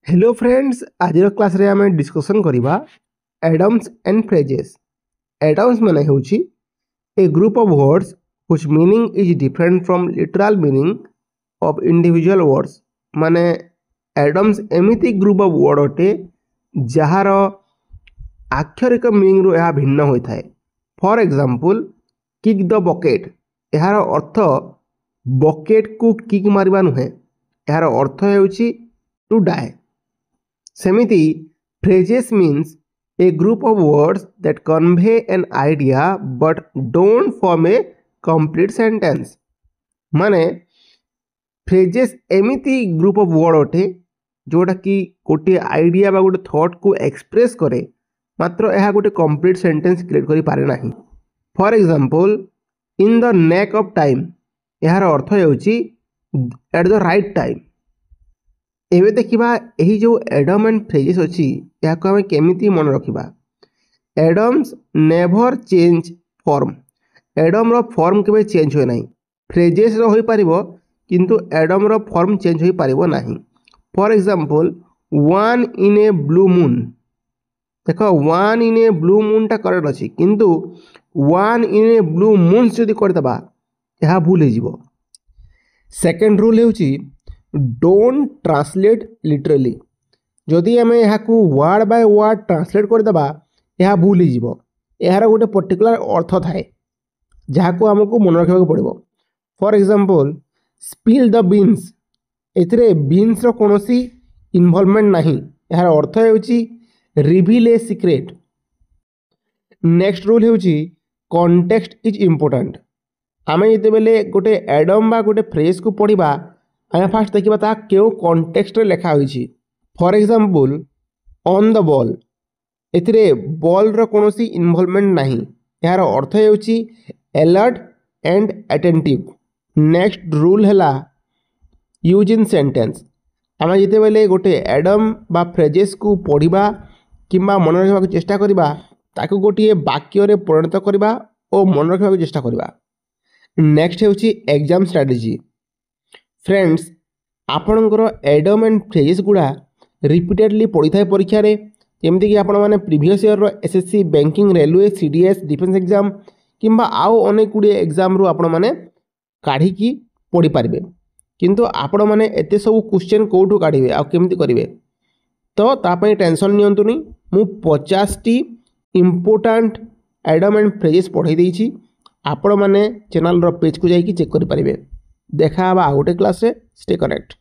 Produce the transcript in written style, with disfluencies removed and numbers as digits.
Hello friends, आज class रे आमे डिस्कशन करिबा एडम्स एंड फ्रेजेस। एडम्स माने होची a group of words which meaning is different from literal meaning of individual words. माने idioms एमिति ग्रुप ऑफ वर्ड अटे जहार आक्षरिक मीनिंग रो यह भिन्न होई थाए। For example kick the bucket, यार अर्थ बकेट को किक मारिबा नुहे, यार अर्थ हेउची टू डाई। सेमिति phrases means a group of words that convey an idea but don't form a complete sentence। माने phrases एमिति ग्रुप ऑफ वर्ड अटे जोटा कि गोटे आइडिया बा गोटे थॉट को एक्सप्रेस करे, मात्र यह गोटे कंप्लीट सेंटेंस क्रिएट करि पारे नाही। For example in the neck of time, यार अर्थ हेउची एट द राइट टाइम। एबे देखिबा एही जो एडम एंड फ्रेजेस अछि याको हम केमिति मन रखिबा। Idioms never change form, idiom रो फॉर्म केबे चेंज होय नाही। फ्रेजेस रो होई परिबो किंतु एडम रो फॉर्म चेंज होई परिबो नाही। For example one in a blue moon, देखो one in a blue moon टा करेक्ट अछि किंतु one in a blue moon जदी कर दबा यह भूल हे जिवो। सेकंड रूल हेउची डोंट ट्रांसलेट लिटरली। जदि आम यहाँ वर्ड बाय वर्ड ट्रांसलेट करदेबा यह भूल हो, यार गोटे पर्टिकुलर अर्थ थाए जहाँ आमको मन रखा पड़ो। For example spill the beans, एथिरे बीन्स रो कोनोसी इन्वॉल्वमेंट नहीं, यार अर्थ हेउची reveal a secret. Next rule हेउची कॉन्टेक्स्ट इज इम्पोर्टेंट। आम जिते बेले गोटे एडम बा गोटे फ्रेज को पढ़ा आम फास्ट देखा ता क्यों कॉन्टेक्स्ट रे लिखा होइछि। For example on the ball, एथिरे बॉल रो कोनोसी इन्वॉल्वमेंट नहीं, यार अर्थ हेउछि alert and attentive. Next rule हैला यूज इन सेंटेंस। आम जिते बेले गोटे एडम बा फ्रेजेस को पढ़ा किंबा मन रखा चेष्टा करबा ताकू गोटे वाक्य रे परिणत करबा और मन रखा चेष्टा करबा। नेक्स्ट हेउछि एग्जाम स्ट्रेटजी। फ्रेंड्स आपणकर एडम एंड फ्रेजेस गुड़ा रिपीटेडली पड़ी था परीक्षा रे, जमती कि आपण माने प्रीवियस ईयर रो SSC banking railway CDS defence exam किंबा आउ अनेक गुड़े एग्जाम रू आपण माने काढ़ी की पढ़ी पारिबे, किंतु आपण माने एते सब क्वेश्चन कोठू काढ़िबे आ केमती करिवे तो तापई टेंशन नियंतुनी। मु 50 T important Adam and phrases पढ़ाई देइछि, आपण माने चैनल रो पेज को जाई कि चेक करि पारिबे। देखा गोटे क्लास रे, स्टे कनेक्ट।